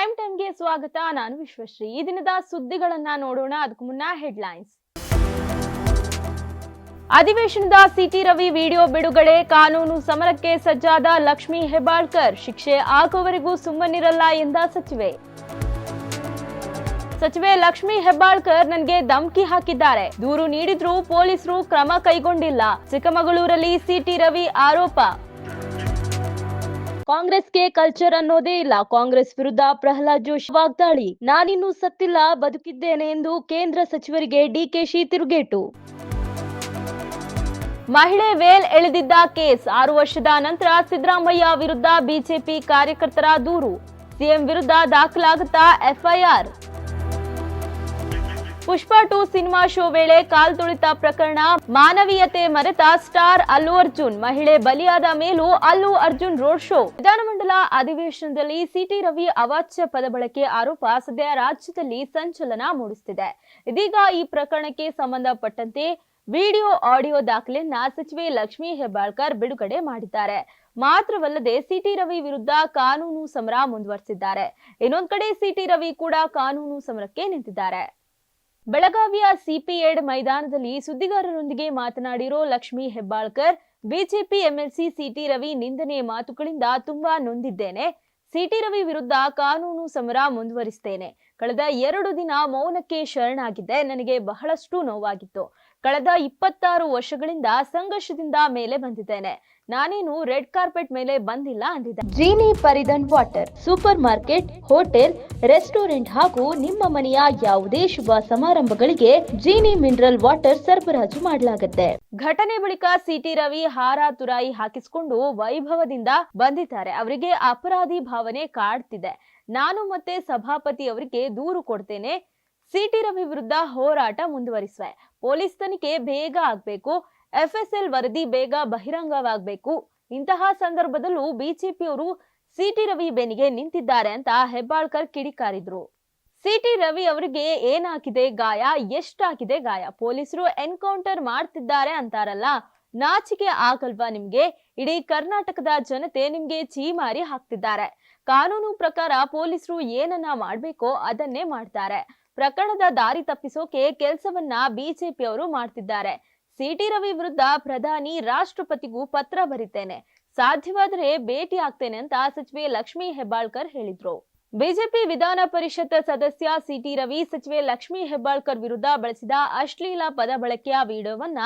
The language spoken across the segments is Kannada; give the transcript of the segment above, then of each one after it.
ಪ್ರೈಮ್ ಟೈಮ್ಗೆ ಸ್ವಾಗತ. ನಾನು ವಿಶ್ವಶ್ರೀ. ಈ ದಿನದ ಸುದ್ದಿಗಳನ್ನ ನೋಡೋಣ. ಅದಕ್ಕೂ ಮುನ್ನ ಹೆಡ್ಲೈನ್ಸ್. ಅಧಿವೇಶನದ ಸಿಟಿ ರವಿ ವಿಡಿಯೋ ಬಿಡುಗಡೆ. ಕಾನೂನು ಸಮರಕ್ಕೆ ಸಜ್ಜಾದ ಲಕ್ಷ್ಮೀ ಹೆಬ್ಬಾಳ್ಕರ್. ಶಿಕ್ಷೆ ಆಗುವವರೆಗೂ ಸುಮ್ಮನಿರಲ್ಲ ಎಂದ ಸಚಿವೆ ಲಕ್ಷ್ಮೀ ಹೆಬ್ಬಾಳ್ಕರ್ ನನಗೆ ಧಮಕಿ ಹಾಕಿದ್ದಾರೆ. ದೂರು ನೀಡಿದ್ರೂ ಪೊಲೀಸರು ಕ್ರಮ ಕೈಗೊಂಡಿಲ್ಲ. ಚಿಕ್ಕಮಗಳೂರಲ್ಲಿ ಸಿಟಿ ರವಿ ಆರೋಪ. ಕಾಂಗ್ರೆಸ್ಗೆ ಕಲ್ಚರ್ ಅನ್ನೋದೇ ಇಲ್ಲ. ಕಾಂಗ್ರೆಸ್ ವಿರುದ್ಧ ಪ್ರಹ್ಲಾದ್ ಜೋಶಿ ವಾಗ್ದಾಳಿ. ನಾನಿನ್ನೂ ಸತ್ತಿಲ್ಲ, ಬದುಕಿದ್ದೇನೆ ಎಂದು ಕೇಂದ್ರ ಸಚಿವರಿಗೆ ಡಿಕೆಶಿ ತಿರುಗೇಟು. ಮಹಿಳೆ ವೇಲ್ ಎಳೆದಿದ್ದ ಕೇಸ್. 6 ವರ್ಷದ ನಂತರ ಸಿದ್ದರಾಮಯ್ಯ ವಿರುದ್ಧ ಬಿಜೆಪಿ ಕಾರ್ಯಕರ್ತರ ದೂರು. ಸಿಎಂ ವಿರುದ್ಧ ದಾಖಲಾಗುತ್ತಾ ಎಫ್ಐಆರ್. ಪುಷ್ಪ 2 ಸಿನಿಮಾ ಶೋ ವೇಳೆ ಕಾಲ್ತುಳಿತ ಪ್ರಕರಣ. ಮಾನವೀಯತೆ ಮರೆತ ಸ್ಟಾರ್ ಅಲ್ಲು ಅರ್ಜುನ್. ಮಹಿಳೆ ಬಲಿಯಾದ ಮೇಲೂ ಅಲ್ಲು ಅರ್ಜುನ್ ರೋಡ್ ಶೋ. ವಿಧಾನಮಂಡಲ ಅಧಿವೇಶನದಲ್ಲಿ ಸಿಟಿ ರವಿ ಅವಾಚ್ಯ ಪದ ಬಳಕೆ ಆರೋಪ ಸದ್ಯ ರಾಜ್ಯದಲ್ಲಿ ಸಂಚಲನ ಮೂಡಿಸುತ್ತಿದೆ. ಇದೀಗ ಈ ಪ್ರಕರಣಕ್ಕೆ ಸಂಬಂಧಪಟ್ಟಂತೆ ವಿಡಿಯೋ ಆಡಿಯೋ ದಾಖಲೆಯನ್ನ ಸಚಿವೆ ಲಕ್ಷ್ಮೀ ಹೆಬ್ಬಾಳ್ಕರ್ ಬಿಡುಗಡೆ ಮಾಡಿದ್ದಾರೆ. ಮಾತ್ರವಲ್ಲದೆ ಸಿಟಿ ರವಿ ವಿರುದ್ಧ ಕಾನೂನು ಸಮರ ಮುಂದುವರೆಸಿದ್ದಾರೆ. ಇನ್ನೊಂದು ಕಡೆ ಸಿಟಿ ರವಿ ಕೂಡ ಕಾನೂನು ಸಮರಕ್ಕೆ ನಿಂತಿದ್ದಾರೆ. ಬೆಳಗಾವಿಯ ಸಿಪಿ8 ಮೈದಾನದಲ್ಲಿ ಸುದ್ದಿಗಾರರೊಂದಿಗೆ ಮಾತನಾಡಿರೋ Lakshmi Hebbalkar, BJP MLC CT Ravi ನಿಂದನೆ ಮಾತುಗಳಿಂದ ತುಂಬಾ ನೊಂದಿದ್ದೇನೆ. ಸಿಟಿ ರವಿ ವಿರುದ್ಧ ಕಾನೂನು ಸಮರ ಮುಂದುವರಿಸುತ್ತೇನೆ. ಕಳೆದ 2 ದಿನ ಮೌನಕ್ಕೆ ಶರಣಾಗಿದ್ದೆ. ನನಗೆ ಬಹಳಷ್ಟು ನೋವಾಗಿತ್ತು. ಕಳೆದ 26 ವರ್ಷಗಳಿಂದ ಸಂಘರ್ಷದಿಂದ ಮೇಲೆ ಬಂದಿದ್ದೇನೆ. ನಾನೇನು ರೆಡ್ ಕಾರ್ಪೆಟ್ ಮೇಲೆ ಬಂದಿಲ್ಲ ಅಂದಿದ್ದೆ. ಜೀನಿ ಪರಿದನ್ water supermarket, hotel, restaurant ಹಾಗೂ ನಿಮ್ಮ ಮನೆಯ ಯಾವುದೇ ಶುಭ ಸಮಾರಂಭಗಳಿಗೆ ಜೀನಿ ಮಿನರಲ್ ವಾಟರ್ ಸರಬರಾಜು ಮಾಡಲಾಗುತ್ತೆ. ಘಟನೆ ಬಳಿಕ ಸಿಟಿ ರವಿ ಹಾರ ತುರಾಯಿ ಹಾಕಿಸಿಕೊಂಡು ವೈಭವದಿಂದ ಬಂದಿದ್ದಾರೆ. ಅವರಿಗೆ ಅಪರಾಧಿ ಭಾವನೆ ಕಾಡ್ತಿದೆ. ನಾನು ಮತ್ತೆ ಸಭಾಪತಿ ಅವರಿಗೆ ದೂರು ಕೊಡ್ತೇನೆ. ಸಿಟಿ ರವಿ ವಿರುದ್ಧ ಹೋರಾಟ ಮುಂದುವರಿಸುವೆ. ಪೊಲೀಸ್ ತನಿಖೆ ಬೇಗ ಆಗ್ಬೇಕು. ಎಫ್ಎಸ್ಎಲ್ ವರದಿ ಬೇಗ ಬಹಿರಂಗವಾಗಬೇಕು. ಇಂತಹ ಸಂದರ್ಭದಲ್ಲೂ ಬಿಜೆಪಿಯವರು ಸಿಟಿ ರವಿ ಬೆನ್ನಿಗೆ ನಿಂತಿದ್ದಾರೆ ಅಂತ ಹೆಬ್ಬಾಳ್ಕರ್ ಕಿಡಿಕಾರಿದ್ರು. ಸಿಟಿ ರವಿ ಅವರಿಗೆ ಏನಾಗಿದೆ ಗಾಯ, ಎಷ್ಟಾಗಿದೆ ಗಾಯ? ಪೊಲೀಸರು ಎನ್ಕೌಂಟರ್ ಮಾಡ್ತಿದ್ದಾರೆ ಅಂತಾರಲ್ಲ, ನಾಚಿಕೆ ಆಗಲ್ವಾ ನಿಮ್ಗೆ? ಇಡೀ ಕರ್ನಾಟಕದ ಜನತೆ ನಿಮ್ಗೆ ಚೀಮಾರಿ ಹಾಕ್ತಿದ್ದಾರೆ. ಕಾನೂನು ಪ್ರಕಾರ ಪೊಲೀಸರು ಏನನ್ನ ಮಾಡ್ಬೇಕೋ ಅದನ್ನೇ ಮಾಡ್ತಾರೆ. ಪ್ರಕರಣದ ದಾರಿ ತಪ್ಪಿಸೋಕೆ ಕೆಲಸವನ್ನ ಬಿಜೆಪಿಯವರು ಮಾಡ್ತಿದ್ದಾರೆ. ಸಿಟಿ ರವಿ ವಿರುದ್ಧ ಪ್ರಧಾನಿ, ರಾಷ್ಟ್ರಪತಿಗೂ ಪತ್ರ ಬರೀತೇನೆ. ಸಾಧ್ಯವಾದರೆ ಭೇಟಿ ಆಗ್ತೇನೆ ಅಂತ ಸಚಿವೆ ಲಕ್ಷ್ಮೀ ಹೆಬ್ಬಾಳ್ಕರ್ ಹೇಳಿದ್ರು. ಬಿಜೆಪಿ ವಿಧಾನ ಪರಿಷತ್ ಸದಸ್ಯ ಸಿಟಿ ರವಿ ಸಚಿವೆ ಲಕ್ಷ್ಮೀ ಹೆಬ್ಬಾಳ್ಕರ್ ವಿರುದ್ಧ ಬಳಸಿದ ಅಶ್ಲೀಲ ಪದ ಬಳಕೆಯ ವಿಡಿಯೋವನ್ನ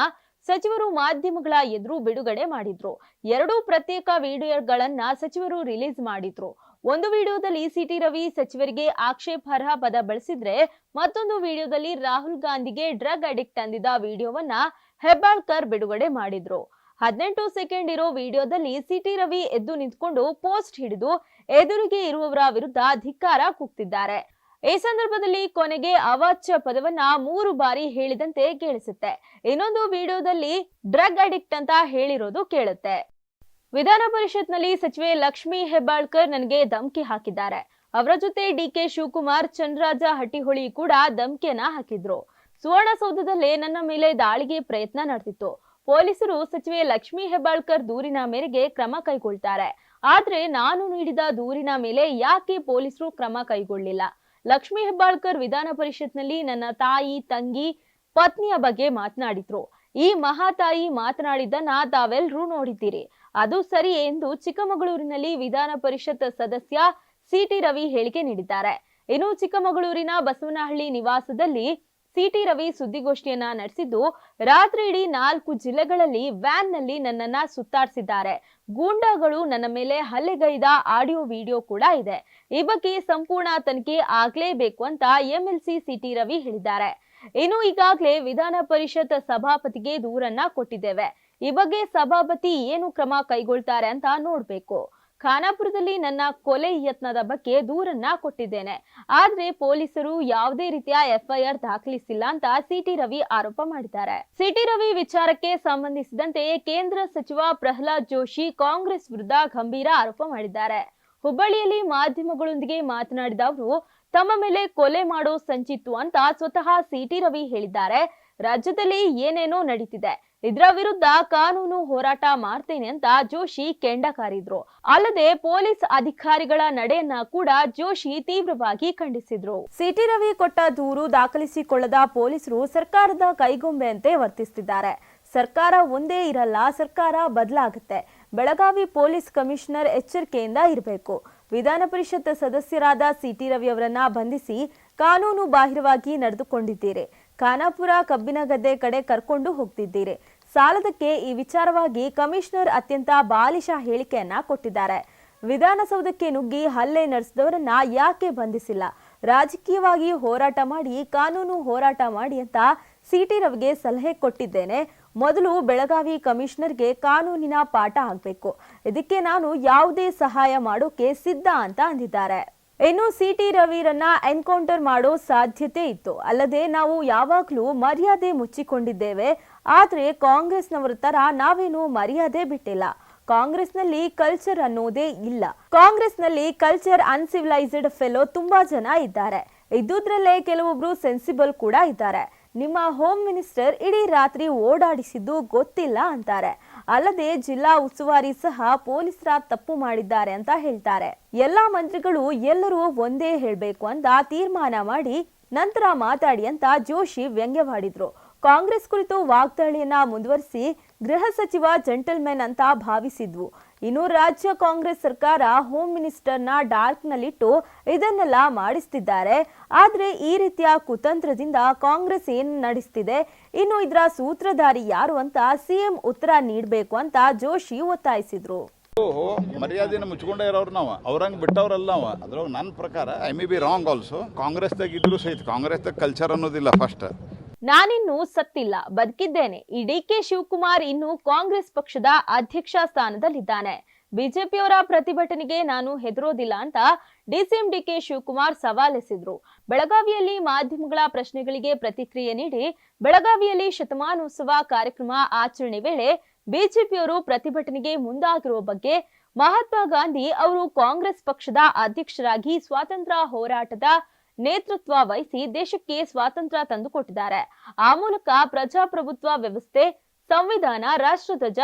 ಸಚಿವರು ಮಾಧ್ಯಮಗಳ ಎದುರು ಬಿಡುಗಡೆ ಮಾಡಿದ್ರು. 2 ಪ್ರತ್ಯೇಕ ವಿಡಿಯೋಗಳನ್ನ ಸಚಿವರು ರಿಲೀಸ್ ಮಾಡಿದ್ರು. ಒಂದು ವಿಡಿಯೋದಲ್ಲಿ ಸಿಟಿ ರವಿ ಸಚಿವರಿಗೆ ಆಕ್ಷೇಪಾರ್ಹ ಪದ ಬಳಸಿದ್ರೆ, ಮತ್ತೊಂದು ವಿಡಿಯೋದಲ್ಲಿ ರಾಹುಲ್ ಗಾಂಧಿಗೆ ಡ್ರಗ್ ಅಡಿಕ್ಟ್ ಅಂದಿದ್ದ ವಿಡಿಯೋವನ್ನ ಹೆಬ್ಬಾಳ್ಕರ್ ಬಿಡುಗಡೆ ಮಾಡಿದ್ರು. 18 ಸೆಕೆಂಡ್ ಇರೋ ವಿಡಿಯೋದಲ್ಲಿ ಸಿಟಿ ರವಿ ಎದ್ದು ನಿಂತ್ಕೊಂಡು ಪೋಸ್ಟ್ ಹಿಡಿದು ಎದುರಿಗೆ ಇರುವವರ ವಿರುದ್ಧ ಧಿಕ್ಕಾರ ಕೂಗ್ತಿದ್ದಾರೆ. ಈ ಸಂದರ್ಭದಲ್ಲಿ ಕೊನೆಗೆ ಅವಾಚ್ಯ ಪದವನ್ನ 3 ಬಾರಿ ಹೇಳಿದಂತೆ ಕೇಳಿಸುತ್ತೆ. ಇನ್ನೊಂದು ವಿಡಿಯೋದಲ್ಲಿ ಡ್ರಗ್ ಅಡಿಕ್ಟ್ ಅಂತ ಹೇಳಿರೋದು ಕೇಳುತ್ತೆ. ವಿಧಾನ ಪರಿಷತ್ನಲ್ಲಿ ಸಚಿವೆ ಲಕ್ಷ್ಮೀ ಹೆಬ್ಬಾಳ್ಕರ್ ನನಗೆ ಧಮಕಿ ಹಾಕಿದ್ದಾರೆ. ಅವರ ಜೊತೆ ಡಿಕೆ ಶಿವಕುಮಾರ್, ಚಂದ್ರರಾಜ ಹಟ್ಟಿಹೊಳಿ ಕೂಡ ಧಮಕಿಯನ್ನ ಹಾಕಿದ್ರು. ಸುವರ್ಣಸೌಧದಲ್ಲೇ ನನ್ನ ಮೇಲೆ ದಾಳಿಗೆ ಪ್ರಯತ್ನ ನಡೆದಿತ್ತು. ಪೊಲೀಸರು ಸಚಿವೆ ಲಕ್ಷ್ಮೀ ಹೆಬ್ಬಾಳ್ಕರ್ ದೂರಿನ ಮೇರೆಗೆ ಕ್ರಮ ಕೈಗೊಳ್ತಾರೆ. ಆದ್ರೆ ನಾನು ನೀಡಿದ ದೂರಿನ ಮೇಲೆ ಯಾಕೆ ಪೊಲೀಸರು ಕ್ರಮ ಕೈಗೊಳ್ಳಿಲ್ಲ? ಲಕ್ಷ್ಮೀ ಹೆಬ್ಬಾಳ್ಕರ್ ವಿಧಾನ ಪರಿಷತ್ನಲ್ಲಿ ನನ್ನ ತಾಯಿ, ತಂಗಿ, ಪತ್ನಿಯ ಬಗ್ಗೆ ಮಾತನಾಡಿದ್ರು. ಈ ಮಹಾತಾಯಿ ಮಾತನಾಡಿದ್ದನ್ನ ತಾವೆಲ್ಲರೂ ನೋಡಿದ್ದೀರಿ. ಅದು ಸರಿ ಎಂದು ಚಿಕ್ಕಮಗಳೂರಿನಲ್ಲಿ ವಿಧಾನ ಪರಿಷತ್ ಸದಸ್ಯ ಸಿಟಿ ರವಿ ಹೇಳಿಕೆ ನೀಡಿದ್ದಾರೆ. ಇನ್ನು ಚಿಕ್ಕಮಗಳೂರಿನ ಬಸವನಹಳ್ಳಿ ನಿವಾಸದಲ್ಲಿ ಸಿಟಿ ರವಿ ಸುದ್ದಿಗೋಷ್ಠಿಯನ್ನ ನಡೆಸಿದ್ದು, ರಾತ್ರಿ ಇಡೀ 4 ಜಿಲ್ಲೆಗಳಲ್ಲಿ ವ್ಯಾನ್ ನಲ್ಲಿ ನನ್ನನ್ನ ಸುತ್ತಾಡಿಸಿದ್ದಾರೆ. ಗೂಂಡಾಗಳು ನನ್ನ ಮೇಲೆ ಹಲ್ಲೆಗೈದ ಆಡಿಯೋ ವಿಡಿಯೋ ಕೂಡ ಇದೆ. ಈ ಬಗ್ಗೆ ಸಂಪೂರ್ಣ ತನಿಖೆ ಆಗ್ಲೇಬೇಕು ಅಂತ ಎಂಎಲ್ಸಿ ಸಿಟಿ ರವಿ ಹೇಳಿದ್ದಾರೆ. ಇನ್ನು ಈಗಾಗಲೇ ವಿಧಾನ ಪರಿಷತ್ ಸಭಾಪತಿಗೆ ದೂರನ್ನ ಕೊಟ್ಟಿದ್ದೇವೆ. ಈ ಬಗ್ಗೆ ಸಭಾಪತಿ ಏನು ಕ್ರಮ ಕೈಗೊಳ್ತಾರೆ ಅಂತ ನೋಡ್ಬೇಕು. ಖಾನಾಪುರದಲ್ಲಿ ನನ್ನ ಕೊಲೆ ಯತ್ನದ ಬಗ್ಗೆ ದೂರನ್ನ ಕೊಟ್ಟಿದ್ದೇನೆ. ಆದ್ರೆ ಪೊಲೀಸರು ಯಾವುದೇ ರೀತಿಯ ಎಫ್ಐಆರ್ ದಾಖಲಿಸಿಲ್ಲ ಅಂತ ಸಿಟಿ ರವಿ ಆರೋಪ ಮಾಡಿದ್ದಾರೆ. ಸಿಟಿ ರವಿ ವಿಚಾರಕ್ಕೆ ಸಂಬಂಧಿಸಿದಂತೆ ಕೇಂದ್ರ ಸಚಿವ ಪ್ರಹ್ಲಾದ್ ಜೋಶಿ ಕಾಂಗ್ರೆಸ್ ವಿರುದ್ಧ ಗಂಭೀರ ಆರೋಪ ಮಾಡಿದ್ದಾರೆ. ಹುಬ್ಬಳ್ಳಿಯಲ್ಲಿ ಮಾಧ್ಯಮಗಳೊಂದಿಗೆ ಮಾತನಾಡಿದ ಅವರು, ತಮ್ಮ ಮೇಲೆ ಕೊಲೆ ಮಾಡೋ ಸಂಚಿತ್ತು ಅಂತ ಸ್ವತಃ ಸಿಟಿ ರವಿ ಹೇಳಿದ್ದಾರೆ. ರಾಜ್ಯದಲ್ಲಿ ಏನೇನೋ ನಡೀತಿದೆ. ಇದರ ವಿರುದ್ಧ ಕಾನೂನು ಹೋರಾಟ ಮಾಡ್ತೇನೆ ಅಂತ ಜೋಶಿ ಕೆಂಡ ಕಾರಿದ್ರು. ಅಲ್ಲದೆ ಪೊಲೀಸ್ ಅಧಿಕಾರಿಗಳ ನಡೆಯನ್ನ ಕೂಡ ಜೋಶಿ ತೀವ್ರವಾಗಿ ಖಂಡಿಸಿದ್ರು. ಸಿಟಿ ರವಿ ಕೊಟ್ಟ ದೂರು ದಾಖಲಿಸಿಕೊಳ್ಳದ ಪೊಲೀಸರು ಸರ್ಕಾರದ ಕೈಗೊಂಬೆಯಂತೆ ವರ್ತಿಸುತ್ತಿದ್ದಾರೆ. ಸರ್ಕಾರ ಒಂದೇ ಇರಲ್ಲ, ಸರ್ಕಾರ ಬದಲಾಗುತ್ತೆ. ಬೆಳಗಾವಿ ಪೊಲೀಸ್ ಕಮಿಷನರ್ ಎಚ್ಚರಿಕೆಯಿಂದ ಇರಬೇಕು. ವಿಧಾನ ಪರಿಷತ್ ಸದಸ್ಯರಾದ ಸಿಟಿ ರವಿ ಅವರನ್ನ ಬಂಧಿಸಿ ಕಾನೂನು ಬಾಹಿರವಾಗಿ ನಡೆದುಕೊಂಡಿದ್ದೀರಿ. ಖಾನಾಪುರ ಕಬ್ಬಿನಗದ್ದೆ ಕಡೆ ಕರ್ಕೊಂಡು ಹೋಗ್ತಿದ್ದೀರಿ. ಸಾಲದಕ್ಕೆ ಈ ವಿಚಾರವಾಗಿ ಕಮಿಷನರ್ ಅತ್ಯಂತ ಬಾಲಿಶ ಹೇಳಿಕೆಯನ್ನ ಕೊಟ್ಟಿದ್ದಾರೆ. ವಿಧಾನಸೌಧಕ್ಕೆ ನುಗ್ಗಿ ಹಲ್ಲೆ ನಡೆಸಿದವರನ್ನ ಯಾಕೆ ಬಂಧಿಸಿಲ್ಲ? ರಾಜಕೀಯವಾಗಿ ಹೋರಾಟ ಮಾಡಿ, ಕಾನೂನು ಹೋರಾಟ ಮಾಡಿ ಅಂತ ಸಿಟಿ ರವಿಗೆ ಸಲಹೆ ಕೊಟ್ಟಿದ್ದೇನೆ. ಮೊದಲು ಬೆಳಗಾವಿ ಕಮಿಷನರ್ಗೆ ಕಾನೂನಿನ ಪಾಠ ಆಗಬೇಕು. ಇದಕ್ಕೆ ನಾನು ಯಾವುದೇ ಸಹಾಯ ಮಾಡೋಕೆ ಸಿದ್ಧ ಅಂತ ಅಂದಿದ್ದಾರೆ. ಇನ್ನು ಸಿಟಿ ರವಿರನ್ನ ಎನ್ಕೌಂಟರ್ ಮಾಡೋ ಸಾಧ್ಯತೆ ಇತ್ತು. ಅಲ್ಲದೆ ನಾವು ಯಾವಾಗಲೂ ಮರ್ಯಾದೆ ಮುಚ್ಚಿಕೊಂಡಿದ್ದೇವೆ. ಆದ್ರೆ ಕಾಂಗ್ರೆಸ್ನವರ ತರ ನಾವೇನು ಮರ್ಯಾದೆ ಬಿಟ್ಟಿಲ್ಲ. ಕಾಂಗ್ರೆಸ್ನಲ್ಲಿ ಕಲ್ಚರ್ ಅನ್ನೋದೇ ಇಲ್ಲ. ಕಾಂಗ್ರೆಸ್ನಲ್ಲಿ ಕಲ್ಚರ್ ಅನ್ಸಿವಿಲೈಸ್ಡ್ ಫೆಲೋ ತುಂಬಾ ಜನ ಇದ್ದಾರೆ. ಇದ್ದುದ್ರಲ್ಲೇ ಕೆಲವೊಬ್ರು ಸೆನ್ಸಿಬಲ್ ಕೂಡ ಇದ್ದಾರೆ. ನಿಮ್ಮ ಹೋಮ್ ಮಿನಿಸ್ಟರ್ ಇಡೀ ರಾತ್ರಿ ಓಡಾಡಿಸಿದ್ದು ಗೊತ್ತಿಲ್ಲ ಅಂತಾರೆ. ಅಲ್ಲದೆ ಜಿಲ್ಲಾ ಉಸ್ತುವಾರಿ ಸಹ ಪೊಲೀಸರ ತಪ್ಪು ಮಾಡಿದ್ದಾರೆ ಅಂತ ಹೇಳ್ತಾರೆ. ಎಲ್ಲಾ ಮಂತ್ರಿಗಳು ಎಲ್ಲರೂ ಒಂದೇ ಹೇಳ್ಬೇಕು ಅಂತ ತೀರ್ಮಾನ ಮಾಡಿ ನಂತರ ಮಾತಾಡಿ ಅಂತ ಜೋಶಿ ವ್ಯಂಗ್ಯವಾಡಿದ್ರು. ಕಾಂಗ್ರೆಸ್ ಕುರಿತು ವಾಗ್ದಾಳಿಯನ್ನ ಮುಂದುವರಿಸಿ ಗೃಹ ಸಚಿವ ಜೆಂಟಲ್ಮೆನ್ ಅಂತ ಭಾವಿಸಿದ್ವು. ಇನ್ನು ರಾಜ್ಯ ಕಾಂಗ್ರೆಸ್ ಸರ್ಕಾರ ಹೋಮ್ ಮಿನಿಸ್ಟರ್ನ ಡಾರ್ಕ್ನಲ್ಲಿಟ್ಟು ಇದನ್ನೆಲ್ಲ ಮಾಡಿಸ್ತಿದ್ದಾರೆ. ಆದ್ರೆ ಈ ರೀತಿಯ ಕುತಂತ್ರದಿಂದ ಕಾಂಗ್ರೆಸ್ ಏನ್ ನಡೆಸ್ತಿದೆ, ಇನ್ನು ಇದರ ಸೂತ್ರಧಾರಿ ಯಾರು ಅಂತ ಸಿಎಂ ಉತ್ತರ ನೀಡಬೇಕು ಅಂತ ಜೋಶಿ ಒತ್ತಾಯಿಸಿದ್ರು. ಮರ್ಯಾದೆನ ಮುಚ್ಕೊಂಡೇ ಇರೋರು ನಾವು, ಅವ್ರಂಗೆ ಬಿಟ್ಟವ್ರಲ್ಲ ನಾವು. ಅದ್ರೊಳಗೆ ನನ್ನ ಪ್ರಕಾರ I may be wrong also. ಕಾಂಗ್ರೆಸ್ದಾಗ ಇದ್ರು ಸಹಿತ ಕಾಂಗ್ರೆಸ್ದಾಗ ಕಲ್ಚರ್ ಅನ್ನೋದಿಲ್ಲ. ಫಸ್ಟ್ ನಾನಿನ್ನು ಸತ್ತಿಲ್ಲ, ಬದುಕಿದ್ದೇನೆ. ಈ ಡಿಕೆ ಶಿವಕುಮಾರ್ ಇನ್ನು ಕಾಂಗ್ರೆಸ್ ಪಕ್ಷದ ಅಧ್ಯಕ್ಷ ಸ್ಥಾನದಲ್ಲಿದ್ದಾನೆ. ಬಿಜೆಪಿಯವರ ಪ್ರತಿಭಟನೆಗೆ ನಾನು ಹೆದರೋದಿಲ್ಲ ಅಂತ ಡಿಸಿಎಂ ಡಿಕೆ ಶಿವಕುಮಾರ್ ಸವಾಲೆಸೆದ್ರು. ಬೆಳಗಾವಿಯಲ್ಲಿ ಮಾಧ್ಯಮಗಳ ಪ್ರಶ್ನೆಗಳಿಗೆ ಪ್ರತಿಕ್ರಿಯೆ ನೀಡಿ, ಬೆಳಗಾವಿಯಲ್ಲಿ ಶತಮಾನೋತ್ಸವ ಕಾರ್ಯಕ್ರಮ ಆಚರಣೆ ವೇಳೆ ಬಿಜೆಪಿಯವರು ಪ್ರತಿಭಟನೆಗೆ ಮುಂದಾಗಿರುವ ಬಗ್ಗೆ ಮಹಾತ್ಮ ಗಾಂಧಿ ಅವರು ಕಾಂಗ್ರೆಸ್ ಪಕ್ಷದ ಅಧ್ಯಕ್ಷರಾಗಿ ಸ್ವಾತಂತ್ರ್ಯ ಹೋರಾಟದ ನೇತೃತ್ವ ವಹಿಸಿ ದೇಶಕ್ಕೆ ಸ್ವಾತಂತ್ರ್ಯ ತಂದುಕೊಟ್ಟಿದ್ದಾರೆ. ಆ ಮೂಲಕ ಪ್ರಜಾಪ್ರಭುತ್ವ ವ್ಯವಸ್ಥೆ, ಸಂವಿಧಾನ, ರಾಷ್ಟ್ರಧ್ವಜ,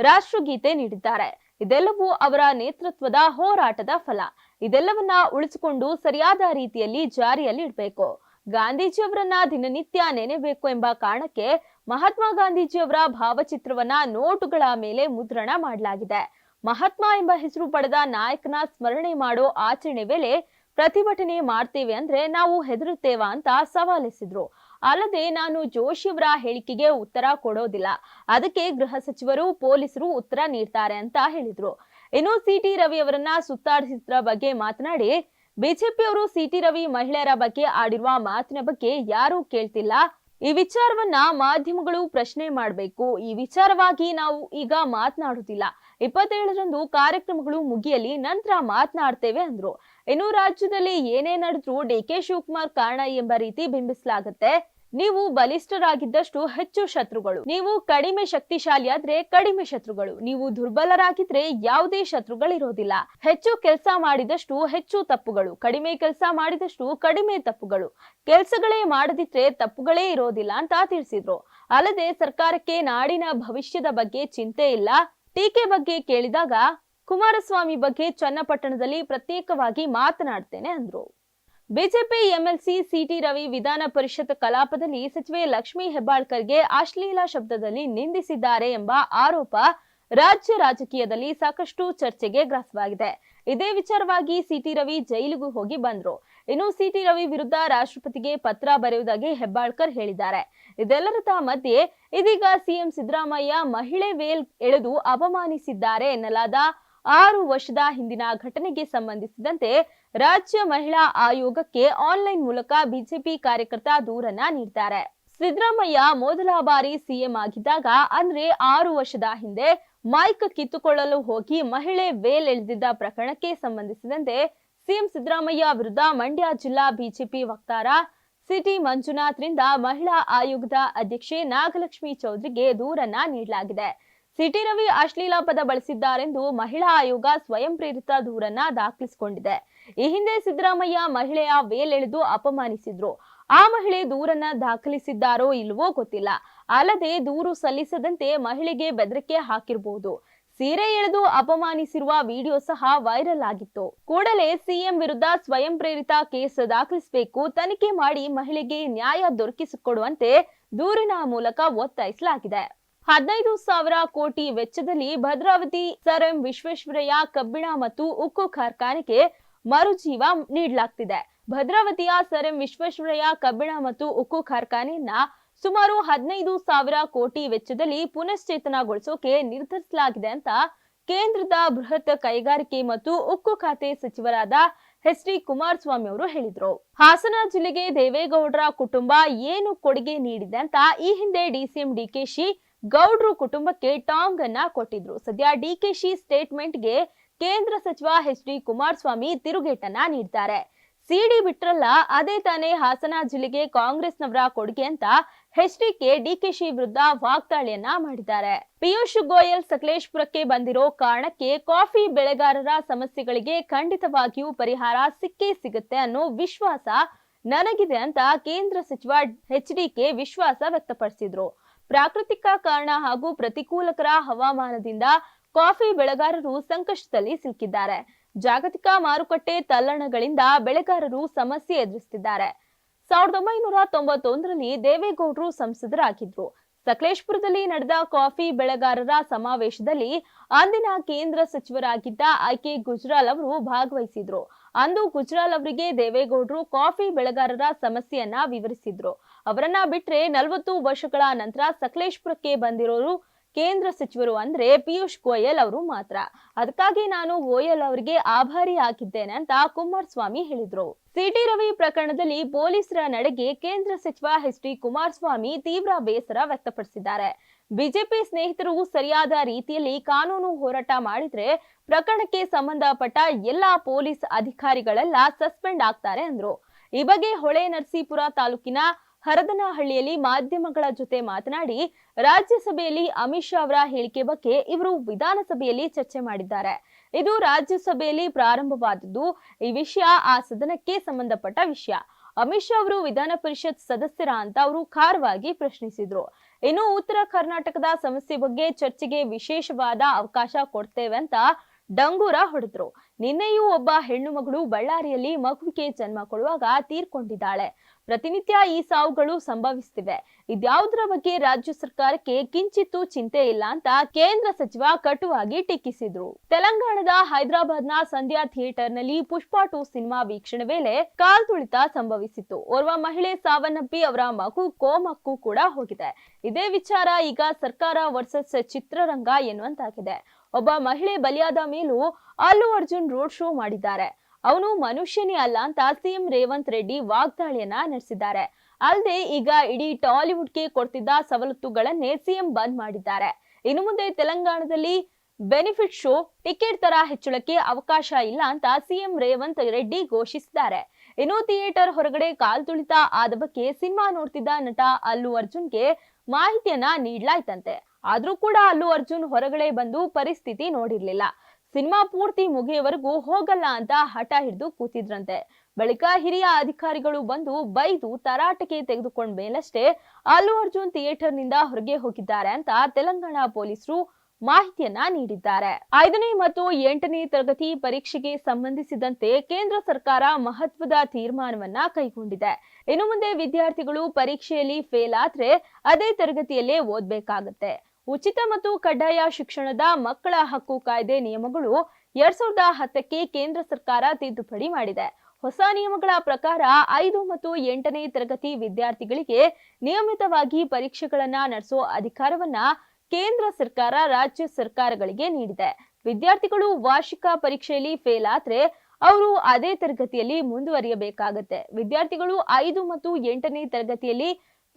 ರಾಷ್ಟ್ರಗೀತೆ ನೀಡಿದ್ದಾರೆ. ಇದೆಲ್ಲವೂ ಅವರ ನೇತೃತ್ವದ ಹೋರಾಟದ ಫಲ. ಇದೆಲ್ಲವನ್ನ ಉಳಿಸಿಕೊಂಡು ಸರಿಯಾದ ರೀತಿಯಲ್ಲಿ ಜಾರಿಯಲ್ಲಿ ಇಡಬೇಕು. ಗಾಂಧೀಜಿಯವರನ್ನ ದಿನನಿತ್ಯ ನೆನೆಬೇಕು ಎಂಬ ಕಾರಣಕ್ಕೆ ಮಹಾತ್ಮ ಗಾಂಧೀಜಿಯವರ ಭಾವಚಿತ್ರವನ್ನ ನೋಟುಗಳ ಮೇಲೆ ಮುದ್ರಣ ಮಾಡಲಾಗಿದೆ. ಮಹಾತ್ಮ ಎಂಬ ಹೆಸರು ಪಡೆದ ನಾಯಕನ ಸ್ಮರಣೆ ಮಾಡೋ ಆಚರಣೆ ವೇಳೆ ಪ್ರತಿಭಟನೆ ಮಾಡ್ತೇವೆ ಅಂದ್ರೆ ನಾವು ಹೆದರುತ್ತೇವಾ ಅಂತ ಸವಾಲೆಸೆದ್ರು. ಅಲ್ಲದೆ ನಾನು ಜೋಶಿಯವರ ಹೇಳಿಕೆಗೆ ಉತ್ತರ ಕೊಡೋದಿಲ್ಲ, ಅದಕ್ಕೆ ಗೃಹ ಸಚಿವರು ಪೊಲೀಸರು ಉತ್ತರ ನೀಡ್ತಾರೆ ಅಂತ ಹೇಳಿದ್ರು. ಇನ್ನು ಸಿಟಿ ರವಿ ಅವರನ್ನ ಸುತ್ತಾಡಿಸಿದ್ರ ಬಗ್ಗೆ ಮಾತನಾಡಿ, ಬಿಜೆಪಿಯವರು ಸಿಟಿ ರವಿ ಮಹಿಳೆಯರ ಬಗ್ಗೆ ಆಡಿರುವ ಮಾತಿನ ಬಗ್ಗೆ ಯಾರೂ ಕೇಳ್ತಿಲ್ಲ. ಈ ವಿಚಾರವನ್ನ ಮಾಧ್ಯಮಗಳು ಪ್ರಶ್ನೆ ಮಾಡಬೇಕು. ಈ ವಿಚಾರವಾಗಿ ನಾವು ಈಗ ಮಾತನಾಡುತ್ತಿಲ್ಲ. 27ರಂದು ಕಾರ್ಯಕ್ರಮಗಳು ಮುಗಿಯಲಿ, ನಂತರ ಮಾತನಾಡ್ತೇವೆ ಅಂದ್ರು. ಇನ್ನು ರಾಜ್ಯದಲ್ಲಿ ಏನೇ ನಡೆದ್ರೂ ಡಿಕೆ ಶಿವಕುಮಾರ್ ಕಾರಣ ಎಂಬ ರೀತಿ ಬಿಂಬಿಸಲಾಗುತ್ತೆ. ನೀವು ಬಲಿಷ್ಠರಾಗಿದ್ದಷ್ಟು ಹೆಚ್ಚು ಶತ್ರುಗಳು, ನೀವು ಕಡಿಮೆ ಶಕ್ತಿಶಾಲಿಯಾದ್ರೆ ಕಡಿಮೆ ಶತ್ರುಗಳು, ನೀವು ದುರ್ಬಲರಾಗಿದ್ರೆ ಯಾವುದೇ ಶತ್ರುಗಳಿರೋದಿಲ್ಲ. ಹೆಚ್ಚು ಕೆಲಸ ಮಾಡಿದಷ್ಟು ಹೆಚ್ಚು ತಪ್ಪುಗಳು, ಕಡಿಮೆ ಕೆಲಸ ಮಾಡಿದಷ್ಟು ಕಡಿಮೆ ತಪ್ಪುಗಳು, ಕೆಲಸಗಳೇ ಮಾಡದಿದ್ರೆ ತಪ್ಪುಗಳೇ ಇರೋದಿಲ್ಲ ಅಂತ ತಿಳಿಸಿದ್ರು. ಅಲ್ಲದೆ ಸರ್ಕಾರಕ್ಕೆ ನಾಡಿನ ಭವಿಷ್ಯದ ಬಗ್ಗೆ ಚಿಂತೆ ಇಲ್ಲ. ಟೀಕೆ ಬಗ್ಗೆ ಕೇಳಿದಾಗ ಕುಮಾರಸ್ವಾಮಿ ಬಗ್ಗೆ ಚನ್ನಪಟ್ಟಣದಲ್ಲಿ ಪ್ರತ್ಯೇಕವಾಗಿ ಮಾತನಾಡ್ತೇನೆ ಅಂದ್ರು. ಬಿಜೆಪಿ ಎಂಎಲ್ಸಿ ಸಿಟಿ ರವಿ ವಿಧಾನ ಪರಿಷತ್ ಕಲಾಪದಲ್ಲಿ ಸಚಿವೆ ಲಕ್ಷ್ಮೀ ಹೆಬ್ಬಾಳ್ಕರ್ಗೆ ಅಶ್ಲೀಲ ಶಬ್ದದಲ್ಲಿ ನಿಂದಿಸಿದ್ದಾರೆ ಎಂಬ ಆರೋಪ ರಾಜ್ಯ ರಾಜಕೀಯದಲ್ಲಿ ಸಾಕಷ್ಟು ಚರ್ಚೆಗೆ ಗ್ರಾಸವಾಗಿದೆ. ಇದೇ ವಿಚಾರವಾಗಿ ಸಿಟಿ ರವಿ ಜೈಲಿಗೂ ಹೋಗಿ ಬಂದ್ರು. ಇನ್ನು ಸಿಟಿ ರವಿ ವಿರುದ್ಧ ರಾಷ್ಟ್ರಪತಿಗೆ ಪತ್ರ ಬರೆಯುವುದಾಗಿ ಹೆಬ್ಬಾಳ್ಕರ್ ಹೇಳಿದ್ದಾರೆ. ಇದೆಲ್ಲರ ಮಧ್ಯೆ ಇದೀಗ ಸಿಎಂ ಸಿದ್ದರಾಮಯ್ಯ ಮಹಿಳೆ ವೇಲ್ ಎಳೆದು ಅಪಮಾನಿಸಿದ್ದಾರೆ ಎನ್ನಲಾದ 6 ವರ್ಷದ ಹಿಂದಿನ ಘಟನೆಗೆ ಸಂಬಂಧಿಸಿದಂತೆ ರಾಜ್ಯ ಮಹಿಳಾ ಆಯೋಗಕ್ಕೆ ಆನ್ಲೈನ್ ಮೂಲಕ ಬಿಜೆಪಿ ಕಾರ್ಯಕರ್ತ ದೂರನ್ನ ನೀಡಿದ್ದಾರೆ. ಸಿದ್ದರಾಮಯ್ಯ ಮೊದಲ ಬಾರಿ ಸಿಎಂ ಆಗಿದ್ದಾಗ ಅಂದ್ರೆ 6 ವರ್ಷದ ಹಿಂದೆ ಮೈಕ್ ಕಿತ್ತುಕೊಳ್ಳಲು ಹೋಗಿ ಮಹಿಳೆ ವೇಲ್ ಎಳೆದಿದ್ದ ಪ್ರಕರಣಕ್ಕೆ ಸಂಬಂಧಿಸಿದಂತೆ ಸಿಎಂ ಸಿದ್ದರಾಮಯ್ಯ ವಿರುದ್ಧ ಮಂಡ್ಯ ಜಿಲ್ಲಾ ಬಿಜೆಪಿ ವಕ್ತಾರ ಸಿಟಿ ಮಂಜುನಾಥ್ರಿಂದ ಮಹಿಳಾ ಆಯೋಗದ ಅಧ್ಯಕ್ಷೆ ನಾಗಲಕ್ಷ್ಮಿ ಚೌಧರಿಗೆ ದೂರನ್ನ ನೀಡಲಾಗಿದೆ. ಸಿಟಿ ರವಿ ಅಶ್ಲೀಲ ಪದ ಬಳಸಿದ್ದಾರೆಂದು ಮಹಿಳಾ ಆಯೋಗ ಸ್ವಯಂ ಪ್ರೇರಿತ ದೂರನ್ನ ದಾಖಲಿಸಿಕೊಂಡಿದೆ. ಈ ಹಿಂದೆ ಸಿದ್ದರಾಮಯ್ಯ ಮಹಿಳೆಯ ವೇಲ್ ಎಳೆದು ಅಪಮಾನಿಸಿದ್ರು. ಆ ಮಹಿಳೆ ದೂರನ್ನ ದಾಖಲಿಸಿದ್ದಾರೋ ಇಲ್ವೋ ಗೊತ್ತಿಲ್ಲ. ಅಲ್ಲದೆ ದೂರು ಸಲ್ಲಿಸದಂತೆ ಮಹಿಳೆಗೆ ಬೆದರಿಕೆ ಹಾಕಿರಬಹುದು. ಸೀರೆ ಎಳೆದು ಅಪಮಾನಿಸಿರುವ ವಿಡಿಯೋ ಸಹ ವೈರಲ್ ಆಗಿತ್ತು. ಕೂಡಲೇ ಸಿಎಂ ವಿರುದ್ಧ ಸ್ವಯಂ ಪ್ರೇರಿತ ಕೇಸ್ ದಾಖಲಿಸಬೇಕು, ತನಿಖೆ ಮಾಡಿ ಮಹಿಳೆಗೆ ನ್ಯಾಯ ದೊರಕಿಸಿಕೊಡುವಂತೆ ದೂರಿನ ಮೂಲಕ ಒತ್ತಾಯಿಸಲಾಗಿದೆ. 15,000 ಕೋಟಿ ವೆಚ್ಚದಲ್ಲಿ ಭದ್ರಾವತಿ ಸರ್ ಎಂ ವಿಶ್ವೇಶ್ವರಯ್ಯ ಕಬ್ಬಿಣ ಮತ್ತು ಉಕ್ಕು ಕಾರ್ಖಾನೆಗೆ ಮರುಜೀವ ನೀಡಲಾಗ್ತಿದೆ. ಭದ್ರಾವತಿಯ ಸರ್ ಎಂ ವಿಶ್ವೇಶ್ವರಯ್ಯ ಕಬ್ಬಿಣ ಮತ್ತು ಉಕ್ಕು ಕಾರ್ಖಾನೆಯನ್ನ ಸುಮಾರು 15,000 ಕೋಟಿ ವೆಚ್ಚದಲ್ಲಿ ಪುನಶ್ಚೇತನಗೊಳಿಸೋಕೆ ನಿರ್ಧರಿಸಲಾಗಿದೆ ಅಂತ ಕೇಂದ್ರದ ಬೃಹತ್ ಕೈಗಾರಿಕೆ ಮತ್ತು ಉಕ್ಕು ಖಾತೆ ಸಚಿವರಾದ ಎಚ್.ಡಿ. ಕುಮಾರಸ್ವಾಮಿ ಅವರು ಹೇಳಿದ್ರು. ಹಾಸನ ಜಿಲ್ಲೆಗೆ ದೇವೇಗೌಡರ ಕುಟುಂಬ ಏನು ಕೊಡುಗೆ ನೀಡಿದೆ ಅಂತ ಈ ಹಿಂದೆ ಡಿಸಿಎಂ ಡಿಕೆಶಿ ಗೌಡ್ರು ಕುಟುಂಬಕ್ಕೆ ಟಾಂಗ್ ಅನ್ನ ಕೊಟ್ಟಿದ್ರು. ಸದ್ಯ ಡಿಕೆಶಿ ಸ್ಟೇಟ್ಮೆಂಟ್ಗೆ ಕೇಂದ್ರ ಸಚಿವ ಎಚ್.ಡಿ. ಕುಮಾರಸ್ವಾಮಿ ತಿರುಗೇಟನ್ನ ನೀಡಿದ್ದಾರೆ. ಸಿಡಿ ಬಿಟ್ರಲ್ಲ, ಅದೇ ತಾನೇ ಹಾಸನ ಜಿಲ್ಲೆಗೆ ಕಾಂಗ್ರೆಸ್ನವರ ಕೊಡುಗೆ ಅಂತ ಎಚ್ಡಿಕೆ ಡಿಕೆಶಿ ವಿರುದ್ಧ ವಾಗ್ದಾಳಿಯನ್ನ ಮಾಡಿದ್ದಾರೆ. ಪಿಯೂಷ್ ಗೋಯಲ್ ಸಕಲೇಶಪುರಕ್ಕೆ ಬಂದಿರೋ ಕಾರಣಕ್ಕೆ ಕಾಫಿ ಬೆಳೆಗಾರರ ಸಮಸ್ಯೆಗಳಿಗೆ ಖಂಡಿತವಾಗಿಯೂ ಪರಿಹಾರ ಸಿಕ್ಕೇ ಸಿಗುತ್ತೆ ಅನ್ನೋ ವಿಶ್ವಾಸ ನನಗಿದೆ ಅಂತ ಕೇಂದ್ರ ಸಚಿವ ಎಚ್ಡಿಕೆ ವಿಶ್ವಾಸ ವ್ಯಕ್ತಪಡಿಸಿದ್ರು. ಪ್ರಾಕೃತಿಕ ಕಾರಣ ಹಾಗೂ ಪ್ರತಿಕೂಲಕರ ಹವಾಮಾನದಿಂದ ಕಾಫಿ ಬೆಳೆಗಾರರು ಸಂಕಷ್ಟದಲ್ಲಿ ಸಿಲುಕಿದ್ದಾರೆ. ಜಾಗತಿಕ ಮಾರುಕಟ್ಟೆ ತಲ್ಲಣಗಳಿಂದ ಬೆಳೆಗಾರರು ಸಮಸ್ಯೆ ಎದುರಿಸುತ್ತಿದ್ದಾರೆ. 1991ರಲ್ಲಿ ದೇವೇಗೌಡರು ಸಂಸದರಾಗಿದ್ರು. ಸಕಲೇಶಪುರದಲ್ಲಿ ನಡೆದ ಕಾಫಿ ಬೆಳೆಗಾರರ ಸಮಾವೇಶದಲ್ಲಿ ಅಂದಿನ ಕೇಂದ್ರ ಸಚಿವರಾಗಿದ್ದ ಐಕೆ ಗುಜ್ರಾಲ್ ಅವರು ಭಾಗವಹಿಸಿದ್ರು. ಅಂದು ಗುಜ್ರಾಲ್ ಅವರಿಗೆ ದೇವೇಗೌಡರು ಕಾಫಿ ಬೆಳೆಗಾರರ ಸಮಸ್ಯೆಯನ್ನ ವಿವರಿಸಿದ್ರು. ಅವರನ್ನ ಬಿಟ್ರೆ 40 ವರ್ಷಗಳ ನಂತರ ಸಕಲೇಶಪುರಕ್ಕೆ ಬಂದಿರೋರು ಕೇಂದ್ರ ಸಚಿವರು ಅಂದ್ರೆ ಪಿಯೂಷ್ ಗೋಯಲ್ ಅವರು ಮಾತ್ರ. ಅದಕ್ಕಾಗಿ ನಾನು ಗೋಯಲ್ ಅವರಿಗೆ ಆಭಾರಿ ಆಗಿದ್ದೇನೆ ಅಂತ ಕುಮಾರಸ್ವಾಮಿ ಹೇಳಿದ್ರು. ಸಿಟಿ ರವಿ ಪ್ರಕರಣದಲ್ಲಿ ಪೊಲೀಸರ ನಡೆಗೆ ಕೇಂದ್ರ ಸಚಿವ ಎಚ್.ಡಿ. ಕುಮಾರಸ್ವಾಮಿ ತೀವ್ರ ಬೇಸರ ವ್ಯಕ್ತಪಡಿಸಿದ್ದಾರೆ. ಬಿಜೆಪಿ ಸ್ನೇಹಿತರು ಸರಿಯಾದ ರೀತಿಯಲ್ಲಿ ಕಾನೂನು ಹೋರಾಟ ಮಾಡಿದ್ರೆ ಪ್ರಕರಣಕ್ಕೆ ಸಂಬಂಧಪಟ್ಟ ಎಲ್ಲಾ ಪೊಲೀಸ್ ಅಧಿಕಾರಿಗಳೆಲ್ಲ ಸಸ್ಪೆಂಡ್ ಆಗ್ತಾರೆ ಅಂದ್ರು. ಈ ಬಗ್ಗೆ ಹೊಳೆನರಸೀಪುರ ತಾಲೂಕಿನ ಹರದನಹಳ್ಳಿಯಲ್ಲಿ ಮಾಧ್ಯಮಗಳ ಜೊತೆ ಮಾತನಾಡಿ, ರಾಜ್ಯಸಭೆಯಲ್ಲಿ ಅಮಿತ್ ಶಾ ಅವರ ಹೇಳಿಕೆ ಬಗ್ಗೆ ಇವರು ವಿಧಾನಸಭೆಯಲ್ಲಿ ಚರ್ಚೆ ಮಾಡಿದ್ದಾರೆ. ಇದು ರಾಜ್ಯಸಭೆಯಲ್ಲಿ ಪ್ರಾರಂಭವಾದದ್ದು. ಈ ವಿಷಯ ಆ ಸದನಕ್ಕೆ ಸಂಬಂಧಪಟ್ಟ ವಿಷಯ. ಅಮಿತ್ ಶಾ ಅವರು ವಿಧಾನ ಪರಿಷತ್ ಸದಸ್ಯರ ಅಂತ ಅವರು ಖಾರವಾಗಿ ಪ್ರಶ್ನಿಸಿದ್ರು. ಇನ್ನು ಉತ್ತರ ಕರ್ನಾಟಕದ ಸಮಸ್ಯೆ ಬಗ್ಗೆ ಚರ್ಚೆಗೆ ವಿಶೇಷವಾದ ಅವಕಾಶ ಕೊಡ್ತೇವೆ ಅಂತ ಡಂಗೂರ ಹೊಡೆದ್ರು. ನಿನ್ನೆಯೂ ಒಬ್ಬ ಹೆಣ್ಣು ಮಗಳು ಬಳ್ಳಾರಿಯಲ್ಲಿ ಮಗುವಿಗೆ ಜನ್ಮ ಕೊಡುವಾಗ ತೀರ್ಕೊಂಡಿದ್ದಾಳೆ. ಪ್ರತಿನಿತ್ಯ ಈ ಸಾವುಗಳು ಸಂಭವಿಸುತ್ತಿವೆ. ಇದ್ಯಾವುದರ ಬಗ್ಗೆ ರಾಜ್ಯ ಸರ್ಕಾರಕ್ಕೆ ಕಿಂಚಿತ್ತೂ ಚಿಂತೆ ಇಲ್ಲ ಅಂತ ಕೇಂದ್ರ ಸಚಿವ ಕಟುವಾಗಿ ಟೀಕಿಸಿದ್ರು. ತೆಲಂಗಾಣದ ಹೈದರಾಬಾದ್ನ ಸಂಧ್ಯಾ ಥಿಯೇಟರ್ ನಲ್ಲಿ ಪುಷ್ಪ 2 ಸಿನಿಮಾ ವೀಕ್ಷಣೆ ವೇಳೆ ಕಾಲ್ತುಳಿತ ಸಂಭವಿಸಿತ್ತು. ಓರ್ವ ಮಹಿಳೆ ಸಾವನ್ನಪ್ಪಿ ಅವರ ಮಗು ಕೋಮಕ್ಕೂ ಕೂಡ ಹೋಗಿದೆ. ಇದೇ ವಿಚಾರ ಈಗ ಸರ್ಕಾರ ವರ್ಸಸ್ ಚಿತ್ರರಂಗ ಎನ್ನುವಂತಾಗಿದೆ. ಒಬ್ಬ ಮಹಿಳೆ ಬಲಿಯಾದ ಮೇಲೂ ಅಲ್ಲು ಅರ್ಜುನ್ ರೋಡ್ ಶೋ ಮಾಡಿದ್ದಾರೆ. ಅವನು ಮನುಷ್ಯನೇ ಅಲ್ಲ ಅಂತ ಸಿಎಂ ರೇವಂತ್ ರೆಡ್ಡಿ ವಾಗ್ದಾಳಿಯನ್ನ ನಡೆಸಿದ್ದಾರೆ. ಅಲ್ಲದೆ ಈಗ ಇಡೀ ಟಾಲಿವುಡ್ಗೆ ಕೊಡ್ತಿದ್ದ ಸವಲತ್ತುಗಳನ್ನೇ ಸಿಎಂ ಬಂದ್ ಮಾಡಿದ್ದಾರೆ. ಇನ್ನು ಮುಂದೆ ತೆಲಂಗಾಣದಲ್ಲಿ ಬೆನಿಫಿಟ್ ಶೋ ಟಿಕೆಟ್ ದರ ಹೆಚ್ಚಳಕ್ಕೆ ಅವಕಾಶ ಇಲ್ಲ ಅಂತ ಸಿಎಂ ರೇವಂತ್ ರೆಡ್ಡಿ ಘೋಷಿಸಿದ್ದಾರೆ. ಇನ್ನು ಥಿಯೇಟರ್ ಹೊರಗಡೆ ಕಾಲ್ತುಳಿತ ಆದ ಬಗ್ಗೆ ಸಿನಿಮಾ ನೋಡ್ತಿದ್ದ ನಟ ಅಲ್ಲು ಅರ್ಜುನ್ಗೆ ಮಾಹಿತಿಯನ್ನ ನೀಡಲಾಯ್ತಂತೆ. ಆದ್ರೂ ಕೂಡ ಅಲ್ಲು ಅರ್ಜುನ್ ಹೊರಗಡೆ ಬಂದು ಪರಿಸ್ಥಿತಿ ನೋಡಿರ್ಲಿಲ್ಲ. ಸಿನಿಮಾ ಪೂರ್ತಿ ಮುಗಿಯವರೆಗೂ ಹೋಗಲ್ಲ ಅಂತ ಹಠ ಹಿಡಿದು ಕೂತಿದ್ರಂತೆ. ಬಳಿಕ ಹಿರಿಯ ಅಧಿಕಾರಿಗಳು ಬಂದು ಬೈದು ತರಾಟೆಗೆ ತೆಗೆದುಕೊಂಡ ಮೇಲಷ್ಟೇ ಅಲ್ಲು ಅರ್ಜುನ್ ಥಿಯೇಟರ್ ನಿಂದ ಹೊರಗೆ ಹೋಗಿದ್ದಾರೆ ಅಂತ ತೆಲಂಗಾಣ ಪೊಲೀಸರು ಮಾಹಿತಿಯನ್ನ ನೀಡಿದ್ದಾರೆ. 5ನೇ ಮತ್ತು 8ನೇ ತರಗತಿ ಪರೀಕ್ಷೆಗೆ ಸಂಬಂಧಿಸಿದಂತೆ ಕೇಂದ್ರ ಸರ್ಕಾರ ಮಹತ್ವದ ತೀರ್ಮಾನವನ್ನ ಕೈಗೊಂಡಿದೆ. ಇನ್ನು ಮುಂದೆ ವಿದ್ಯಾರ್ಥಿಗಳು ಪರೀಕ್ಷೆಯಲ್ಲಿ ಫೇಲ್ ಆದ್ರೆ ಅದೇ ತರಗತಿಯಲ್ಲೇ ಓದ್ಬೇಕಾಗತ್ತೆ. ಉಚಿತ ಮತ್ತು ಕಡ್ಡಾಯ ಶಿಕ್ಷಣದ ಮಕ್ಕಳ ಹಕ್ಕು ಕಾಯ್ದೆ ನಿಯಮಗಳು 2010ಕ್ಕೆ ಕೇಂದ್ರ ಸರ್ಕಾರ ತಿದ್ದುಪಡಿ ಮಾಡಿದೆ. ಹೊಸ ನಿಯಮಗಳ ಪ್ರಕಾರ 5 ಮತ್ತು 8ನೇ ತರಗತಿ ವಿದ್ಯಾರ್ಥಿಗಳಿಗೆ ನಿಯಮಿತವಾಗಿ ಪರೀಕ್ಷೆಗಳನ್ನ ನಡೆಸೋ ಅಧಿಕಾರವನ್ನ ಕೇಂದ್ರ ಸರ್ಕಾರ ರಾಜ್ಯ ಸರ್ಕಾರಗಳಿಗೆ ನೀಡಿದೆ. ವಿದ್ಯಾರ್ಥಿಗಳು ವಾರ್ಷಿಕ ಪರೀಕ್ಷೆಯಲ್ಲಿ ಫೇಲ್ ಆದ್ರೆ ಅವರು ಅದೇ ತರಗತಿಯಲ್ಲಿ ಮುಂದುವರಿಯಬೇಕಾಗತ್ತೆ. ವಿದ್ಯಾರ್ಥಿಗಳು 5 ಮತ್ತು 8ನೇ ತರಗತಿಯಲ್ಲಿ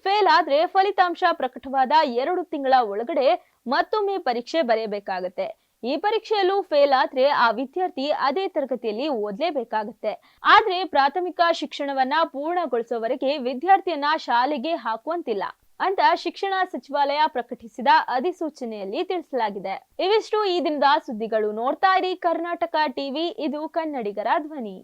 ಫೇಲ್ ಆದ್ರೆ ಫಲಿತಾಂಶ ಪ್ರಕಟವಾದ 2 ತಿಂಗಳ ಒಳಗಡೆ ಮತ್ತೊಮ್ಮೆ ಪರೀಕ್ಷೆ ಬರೆಯಬೇಕಾಗತ್ತೆ. ಈ ಪರೀಕ್ಷೆಯಲ್ಲೂ ಫೇಲ್ ಆದ್ರೆ ಆ ವಿದ್ಯಾರ್ಥಿ ಅದೇ ತರಗತಿಯಲ್ಲಿ ಓದ್ಲೇಬೇಕಾಗತ್ತೆ. ಆದ್ರೆ ಪ್ರಾಥಮಿಕ ಶಿಕ್ಷಣವನ್ನ ಪೂರ್ಣಗೊಳಿಸುವವರೆಗೆ ವಿದ್ಯಾರ್ಥಿಯನ್ನ ಶಾಲೆಗೆ ಹಾಕುವಂತಿಲ್ಲ ಅಂತ ಶಿಕ್ಷಣ ಸಚಿವಾಲಯ ಪ್ರಕಟಿಸಿದ ಅಧಿಸೂಚನೆಯಲ್ಲಿ ತಿಳಿಸಲಾಗಿದೆ. ಇವಿಷ್ಟು ಈ ದಿನದ ಸುದ್ದಿಗಳು. ನೋಡ್ತಾ ಇರಿ ಕರ್ನಾಟಕ ಟಿವಿ, ಇದು ಕನ್ನಡಿಗರ ಧ್ವನಿ.